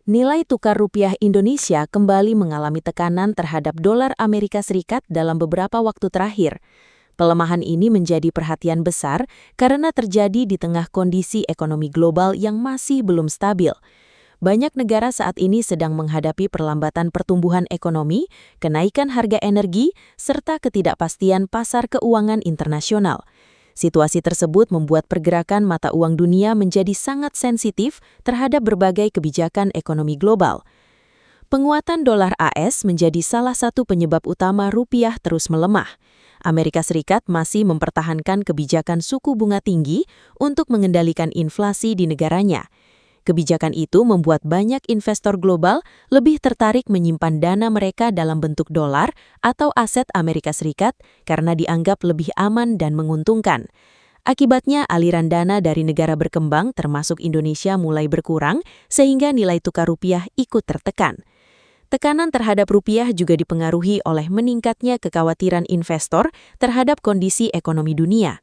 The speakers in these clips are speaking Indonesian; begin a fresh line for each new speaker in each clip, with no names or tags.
Nilai tukar rupiah Indonesia kembali mengalami tekanan terhadap dolar Amerika Serikat dalam beberapa waktu terakhir. Pelemahan ini menjadi perhatian besar karena terjadi di tengah kondisi ekonomi global yang masih belum stabil. Banyak negara saat ini sedang menghadapi perlambatan pertumbuhan ekonomi, kenaikan harga energi, serta ketidakpastian pasar keuangan internasional. Situasi tersebut membuat pergerakan mata uang dunia menjadi sangat sensitif terhadap berbagai kebijakan ekonomi global. Penguatan dolar AS menjadi salah satu penyebab utama rupiah terus melemah. Amerika Serikat masih mempertahankan kebijakan suku bunga tinggi untuk mengendalikan inflasi di negaranya. Kebijakan itu membuat banyak investor global lebih tertarik menyimpan dana mereka dalam bentuk dolar atau aset Amerika Serikat karena dianggap lebih aman dan menguntungkan. Akibatnya, aliran dana dari negara berkembang termasuk Indonesia mulai berkurang sehingga nilai tukar rupiah ikut tertekan. Tekanan terhadap rupiah juga dipengaruhi oleh meningkatnya kekhawatiran investor terhadap kondisi ekonomi dunia.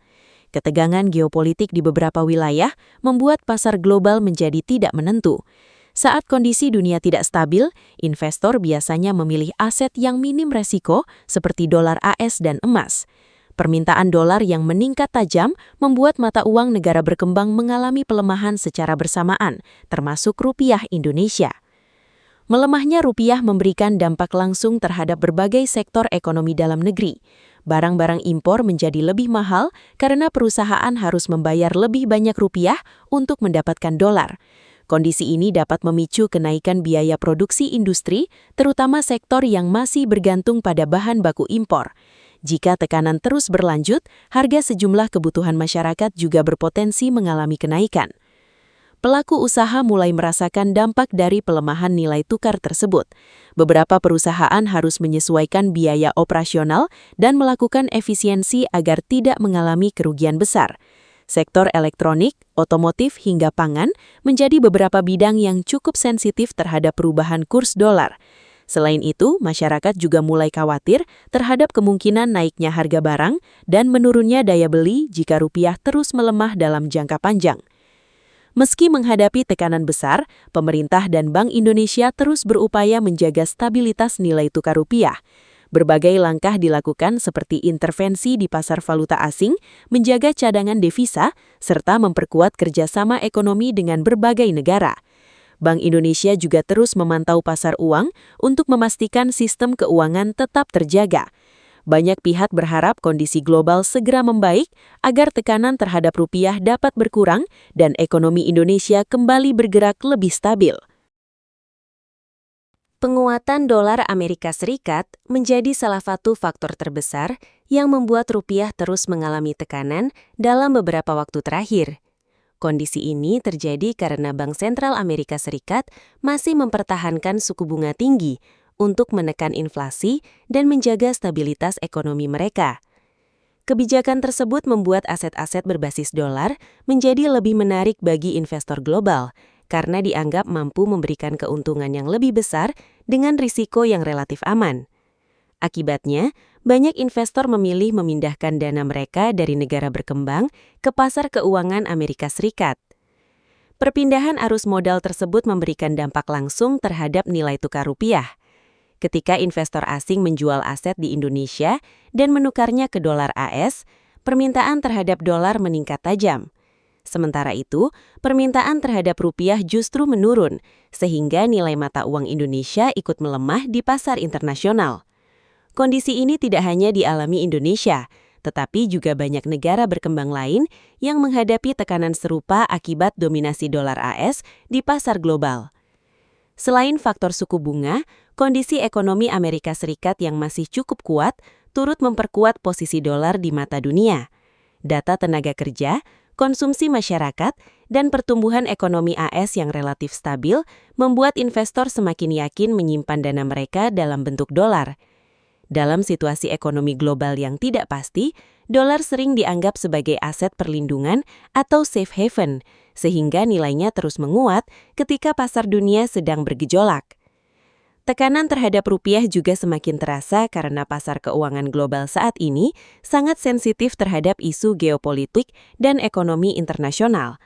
Ketegangan geopolitik di beberapa wilayah membuat pasar global menjadi tidak menentu. Saat kondisi dunia tidak stabil, investor biasanya memilih aset yang minim resiko seperti dolar AS dan emas. Permintaan dolar yang meningkat tajam membuat mata uang negara berkembang mengalami pelemahan secara bersamaan, termasuk rupiah Indonesia. Melemahnya rupiah memberikan dampak langsung terhadap berbagai sektor ekonomi dalam negeri. Barang-barang impor menjadi lebih mahal karena perusahaan harus membayar lebih banyak rupiah untuk mendapatkan dolar. Kondisi ini dapat memicu kenaikan biaya produksi industri, terutama sektor yang masih bergantung pada bahan baku impor. Jika tekanan terus berlanjut, harga sejumlah kebutuhan masyarakat juga berpotensi mengalami kenaikan. Pelaku usaha mulai merasakan dampak dari pelemahan nilai tukar tersebut. Beberapa perusahaan harus menyesuaikan biaya operasional dan melakukan efisiensi agar tidak mengalami kerugian besar. Sektor elektronik, otomotif hingga pangan menjadi beberapa bidang yang cukup sensitif terhadap perubahan kurs dolar. Selain itu, masyarakat juga mulai khawatir terhadap kemungkinan naiknya harga barang dan menurunnya daya beli jika rupiah terus melemah dalam jangka panjang. Meski menghadapi tekanan besar, pemerintah dan Bank Indonesia terus berupaya menjaga stabilitas nilai tukar rupiah. Berbagai langkah dilakukan seperti intervensi di pasar valuta asing, menjaga cadangan devisa, serta memperkuat kerjasama ekonomi dengan berbagai negara. Bank Indonesia juga terus memantau pasar uang untuk memastikan sistem keuangan tetap terjaga. Banyak pihak berharap kondisi global segera membaik agar tekanan terhadap rupiah dapat berkurang dan ekonomi Indonesia kembali bergerak lebih stabil. Penguatan dolar Amerika Serikat menjadi salah satu faktor terbesar yang membuat rupiah terus mengalami tekanan dalam beberapa waktu terakhir. Kondisi ini terjadi karena Bank Sentral Amerika Serikat masih mempertahankan suku bunga tinggi untuk menekan inflasi dan menjaga stabilitas ekonomi mereka. Kebijakan tersebut membuat aset-aset berbasis dolar menjadi lebih menarik bagi investor global karena dianggap mampu memberikan keuntungan yang lebih besar dengan risiko yang relatif aman. Akibatnya, banyak investor memilih memindahkan dana mereka dari negara berkembang ke pasar keuangan Amerika Serikat. Perpindahan arus modal tersebut memberikan dampak langsung terhadap nilai tukar rupiah. Ketika investor asing menjual aset di Indonesia dan menukarnya ke dolar AS, permintaan terhadap dolar meningkat tajam. Sementara itu, permintaan terhadap rupiah justru menurun, sehingga nilai mata uang Indonesia ikut melemah di pasar internasional. Kondisi ini tidak hanya dialami Indonesia, tetapi juga banyak negara berkembang lain yang menghadapi tekanan serupa akibat dominasi dolar AS di pasar global. Selain faktor suku bunga, kondisi ekonomi Amerika Serikat yang masih cukup kuat turut memperkuat posisi dolar di mata dunia. Data tenaga kerja, konsumsi masyarakat, dan pertumbuhan ekonomi AS yang relatif stabil membuat investor semakin yakin menyimpan dana mereka dalam bentuk dolar. Dalam situasi ekonomi global yang tidak pasti, dolar sering dianggap sebagai aset perlindungan atau safe haven, sehingga nilainya terus menguat ketika pasar dunia sedang bergejolak. Tekanan terhadap rupiah juga semakin terasa karena pasar keuangan global saat ini sangat sensitif terhadap isu geopolitik dan ekonomi internasional.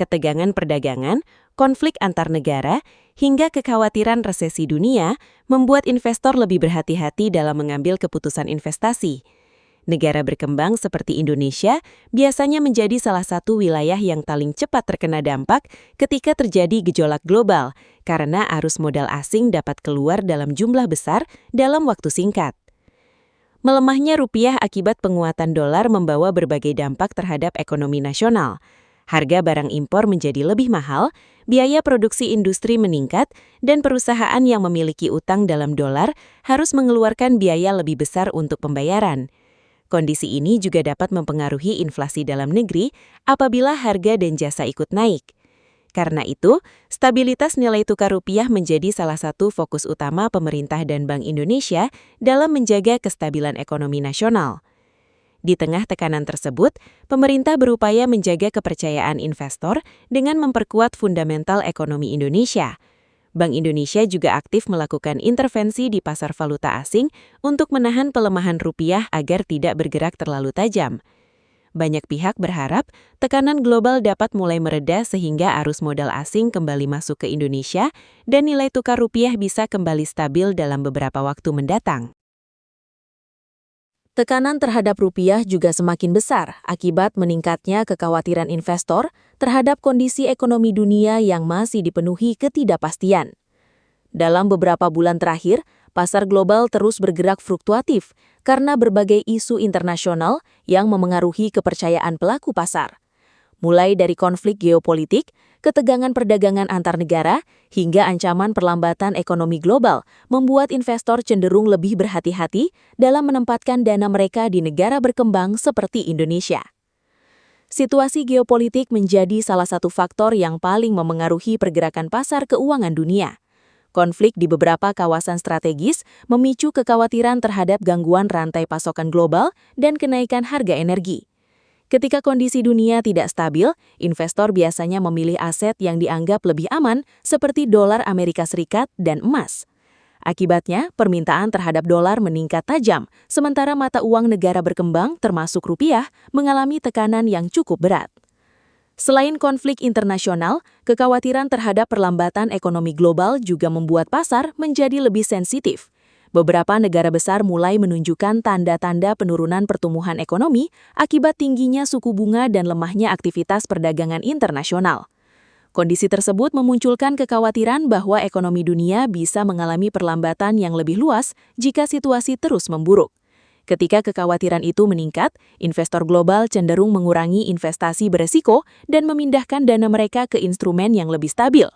Ketegangan perdagangan, konflik antar negara, hingga kekhawatiran resesi dunia membuat investor lebih berhati-hati dalam mengambil keputusan investasi. Negara berkembang seperti Indonesia biasanya menjadi salah satu wilayah yang paling cepat terkena dampak ketika terjadi gejolak global, karena arus modal asing dapat keluar dalam jumlah besar dalam waktu singkat. Melemahnya rupiah akibat penguatan dolar membawa berbagai dampak terhadap ekonomi nasional. Harga barang impor menjadi lebih mahal, biaya produksi industri meningkat, dan perusahaan yang memiliki utang dalam dolar harus mengeluarkan biaya lebih besar untuk pembayaran. Kondisi ini juga dapat mempengaruhi inflasi dalam negeri apabila harga dan jasa ikut naik. Karena itu, stabilitas nilai tukar rupiah menjadi salah satu fokus utama pemerintah dan Bank Indonesia dalam menjaga kestabilan ekonomi nasional. Di tengah tekanan tersebut, pemerintah berupaya menjaga kepercayaan investor dengan memperkuat fundamental ekonomi Indonesia. Bank Indonesia juga aktif melakukan intervensi di pasar valuta asing untuk menahan pelemahan rupiah agar tidak bergerak terlalu tajam. Banyak pihak berharap tekanan global dapat mulai mereda sehingga arus modal asing kembali masuk ke Indonesia dan nilai tukar rupiah bisa kembali stabil dalam beberapa waktu mendatang. Tekanan terhadap rupiah juga semakin besar akibat meningkatnya kekhawatiran investor terhadap kondisi ekonomi dunia yang masih dipenuhi ketidakpastian. Dalam beberapa bulan terakhir, pasar global terus bergerak fluktuatif karena berbagai isu internasional yang memengaruhi kepercayaan pelaku pasar. Mulai dari konflik geopolitik, ketegangan perdagangan antar negara, hingga ancaman perlambatan ekonomi global membuat investor cenderung lebih berhati-hati dalam menempatkan dana mereka di negara berkembang seperti Indonesia. Situasi geopolitik menjadi salah satu faktor yang paling memengaruhi pergerakan pasar keuangan dunia. Konflik di beberapa kawasan strategis memicu kekhawatiran terhadap gangguan rantai pasokan global dan kenaikan harga energi. Ketika kondisi dunia tidak stabil, investor biasanya memilih aset yang dianggap lebih aman seperti dolar Amerika Serikat dan emas. Akibatnya, permintaan terhadap dolar meningkat tajam, sementara mata uang negara berkembang termasuk rupiah mengalami tekanan yang cukup berat. Selain konflik internasional, kekhawatiran terhadap perlambatan ekonomi global juga membuat pasar menjadi lebih sensitif. Beberapa negara besar mulai menunjukkan tanda-tanda penurunan pertumbuhan ekonomi akibat tingginya suku bunga dan lemahnya aktivitas perdagangan internasional. Kondisi tersebut memunculkan kekhawatiran bahwa ekonomi dunia bisa mengalami perlambatan yang lebih luas jika situasi terus memburuk. Ketika kekhawatiran itu meningkat, investor global cenderung mengurangi investasi beresiko dan memindahkan dana mereka ke instrumen yang lebih stabil.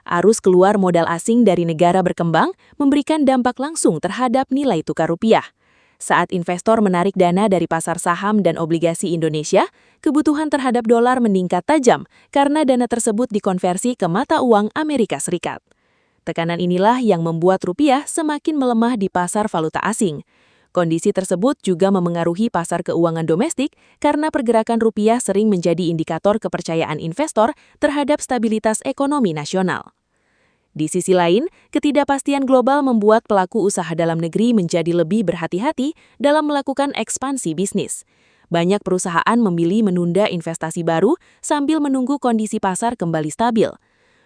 Arus keluar modal asing dari negara berkembang memberikan dampak langsung terhadap nilai tukar rupiah. Saat investor menarik dana dari pasar saham dan obligasi Indonesia, kebutuhan terhadap dolar meningkat tajam karena dana tersebut dikonversi ke mata uang Amerika Serikat. Tekanan inilah yang membuat rupiah semakin melemah di pasar valuta asing. Kondisi tersebut juga memengaruhi pasar keuangan domestik karena pergerakan rupiah sering menjadi indikator kepercayaan investor terhadap stabilitas ekonomi nasional. Di sisi lain, ketidakpastian global membuat pelaku usaha dalam negeri menjadi lebih berhati-hati dalam melakukan ekspansi bisnis. Banyak perusahaan memilih menunda investasi baru sambil menunggu kondisi pasar kembali stabil.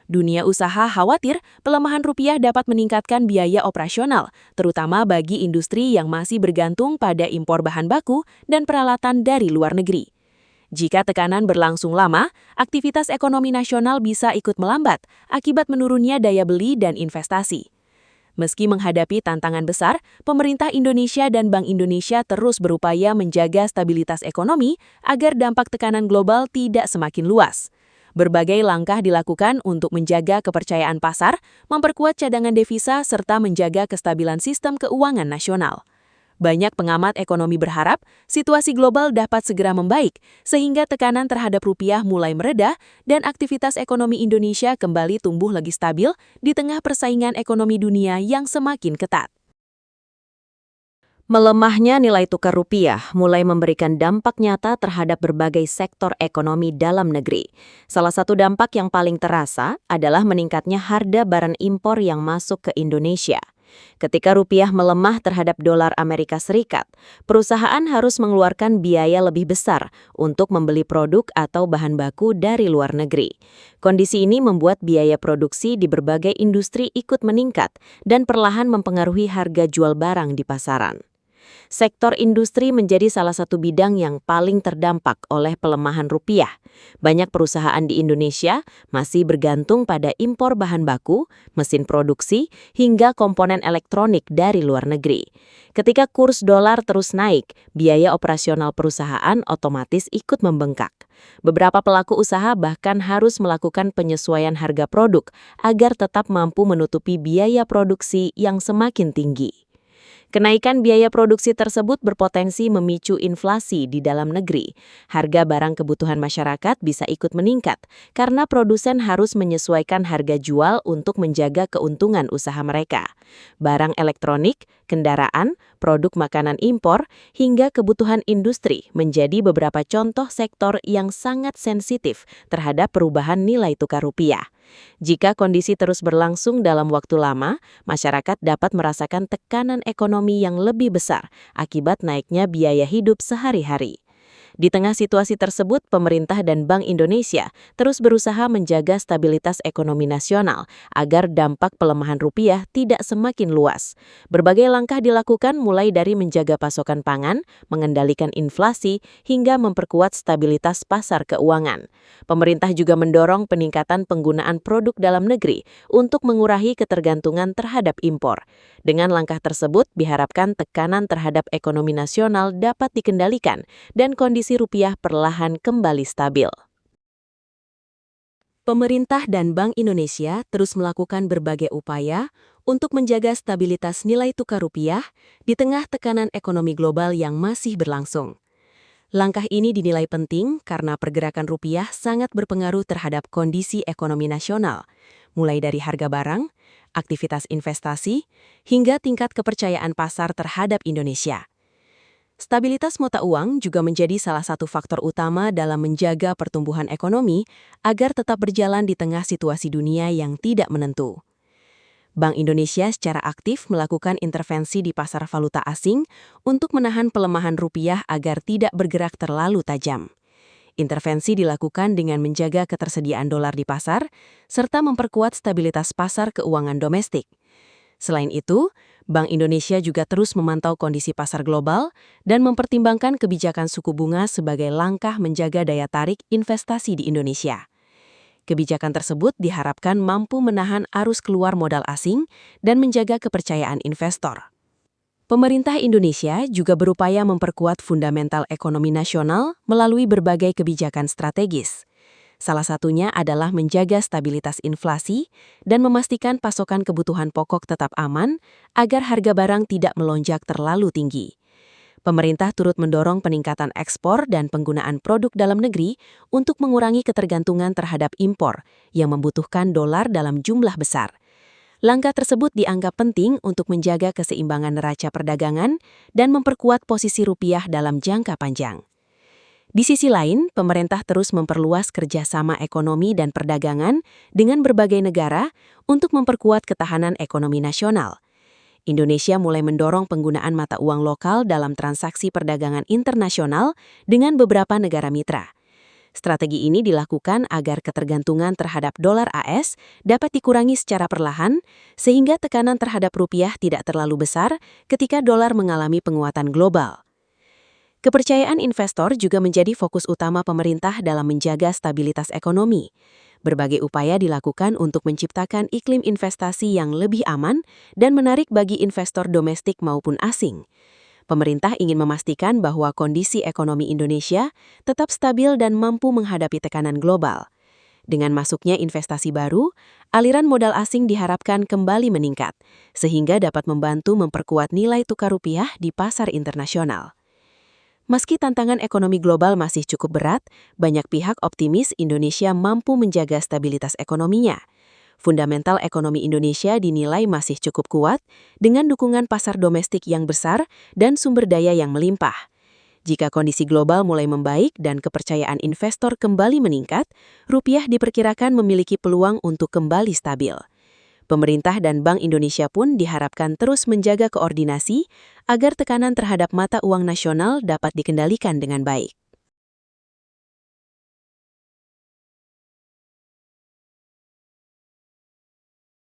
Dunia usaha khawatir pelemahan rupiah dapat meningkatkan biaya operasional, terutama bagi industri yang masih bergantung pada impor bahan baku dan peralatan dari luar negeri. Jika tekanan berlangsung lama, aktivitas ekonomi nasional bisa ikut melambat akibat menurunnya daya beli dan investasi. Meski menghadapi tantangan besar, pemerintah Indonesia dan Bank Indonesia terus berupaya menjaga stabilitas ekonomi agar dampak tekanan global tidak semakin luas. Berbagai langkah dilakukan untuk menjaga kepercayaan pasar, memperkuat cadangan devisa, serta menjaga kestabilan sistem keuangan nasional. Banyak pengamat ekonomi berharap situasi global dapat segera membaik, sehingga tekanan terhadap rupiah mulai mereda dan aktivitas ekonomi Indonesia kembali tumbuh lagi stabil di tengah persaingan ekonomi dunia yang semakin ketat. Melemahnya nilai tukar rupiah mulai memberikan dampak nyata terhadap berbagai sektor ekonomi dalam negeri. Salah satu dampak yang paling terasa adalah meningkatnya harga barang impor yang masuk ke Indonesia. Ketika rupiah melemah terhadap dolar Amerika Serikat, perusahaan harus mengeluarkan biaya lebih besar untuk membeli produk atau bahan baku dari luar negeri. Kondisi ini membuat biaya produksi di berbagai industri ikut meningkat dan perlahan mempengaruhi harga jual barang di pasaran. Sektor industri menjadi salah satu bidang yang paling terdampak oleh pelemahan rupiah. Banyak perusahaan di Indonesia masih bergantung pada impor bahan baku, mesin produksi, hingga komponen elektronik dari luar negeri. Ketika kurs dolar terus naik, biaya operasional perusahaan otomatis ikut membengkak. Beberapa pelaku usaha bahkan harus melakukan penyesuaian harga produk agar tetap mampu menutupi biaya produksi yang semakin tinggi. Kenaikan biaya produksi tersebut berpotensi memicu inflasi di dalam negeri. Harga barang kebutuhan masyarakat bisa ikut meningkat karena produsen harus menyesuaikan harga jual untuk menjaga keuntungan usaha mereka. Barang elektronik, kendaraan, produk makanan impor, hingga kebutuhan industri menjadi beberapa contoh sektor yang sangat sensitif terhadap perubahan nilai tukar rupiah. Jika kondisi terus berlangsung dalam waktu lama, masyarakat dapat merasakan tekanan ekonomi yang lebih besar akibat naiknya biaya hidup sehari-hari. Di tengah situasi tersebut, pemerintah dan Bank Indonesia terus berusaha menjaga stabilitas ekonomi nasional agar dampak pelemahan rupiah tidak semakin luas. Berbagai langkah dilakukan mulai dari menjaga pasokan pangan, mengendalikan inflasi, hingga memperkuat stabilitas pasar keuangan. Pemerintah juga mendorong peningkatan penggunaan produk dalam negeri untuk mengurangi ketergantungan terhadap impor. Dengan langkah tersebut, diharapkan tekanan terhadap ekonomi nasional dapat dikendalikan dan kondisi rupiah perlahan kembali stabil. Pemerintah dan Bank Indonesia terus melakukan berbagai upaya untuk menjaga stabilitas nilai tukar rupiah di tengah tekanan ekonomi global yang masih berlangsung. Langkah ini dinilai penting karena pergerakan rupiah sangat berpengaruh terhadap kondisi ekonomi nasional, mulai dari harga barang, aktivitas investasi, hingga tingkat kepercayaan pasar terhadap Indonesia. Stabilitas mata uang juga menjadi salah satu faktor utama dalam menjaga pertumbuhan ekonomi agar tetap berjalan di tengah situasi dunia yang tidak menentu. Bank Indonesia secara aktif melakukan intervensi di pasar valuta asing untuk menahan pelemahan rupiah agar tidak bergerak terlalu tajam. Intervensi dilakukan dengan menjaga ketersediaan dolar di pasar, serta memperkuat stabilitas pasar keuangan domestik. Selain itu, Bank Indonesia juga terus memantau kondisi pasar global dan mempertimbangkan kebijakan suku bunga sebagai langkah menjaga daya tarik investasi di Indonesia. Kebijakan tersebut diharapkan mampu menahan arus keluar modal asing dan menjaga kepercayaan investor. Pemerintah Indonesia juga berupaya memperkuat fundamental ekonomi nasional melalui berbagai kebijakan strategis. Salah satunya adalah menjaga stabilitas inflasi dan memastikan pasokan kebutuhan pokok tetap aman agar harga barang tidak melonjak terlalu tinggi. Pemerintah turut mendorong peningkatan ekspor dan penggunaan produk dalam negeri untuk mengurangi ketergantungan terhadap impor yang membutuhkan dolar dalam jumlah besar. Langkah tersebut dianggap penting untuk menjaga keseimbangan neraca perdagangan dan memperkuat posisi rupiah dalam jangka panjang. Di sisi lain, pemerintah terus memperluas kerjasama ekonomi dan perdagangan dengan berbagai negara untuk memperkuat ketahanan ekonomi nasional. Indonesia mulai mendorong penggunaan mata uang lokal dalam transaksi perdagangan internasional dengan beberapa negara mitra. Strategi ini dilakukan agar ketergantungan terhadap dolar AS dapat dikurangi secara perlahan, sehingga tekanan terhadap rupiah tidak terlalu besar ketika dolar mengalami penguatan global. Kepercayaan investor juga menjadi fokus utama pemerintah dalam menjaga stabilitas ekonomi. Berbagai upaya dilakukan untuk menciptakan iklim investasi yang lebih aman dan menarik bagi investor domestik maupun asing. Pemerintah ingin memastikan bahwa kondisi ekonomi Indonesia tetap stabil dan mampu menghadapi tekanan global. Dengan masuknya investasi baru, aliran modal asing diharapkan kembali meningkat, sehingga dapat membantu memperkuat nilai tukar rupiah di pasar internasional. Meski tantangan ekonomi global masih cukup berat, banyak pihak optimis Indonesia mampu menjaga stabilitas ekonominya. Fundamental ekonomi Indonesia dinilai masih cukup kuat dengan dukungan pasar domestik yang besar dan sumber daya yang melimpah. Jika kondisi global mulai membaik dan kepercayaan investor kembali meningkat, rupiah diperkirakan memiliki peluang untuk kembali stabil. Pemerintah dan Bank Indonesia pun diharapkan terus menjaga koordinasi agar tekanan terhadap mata uang nasional dapat dikendalikan dengan baik.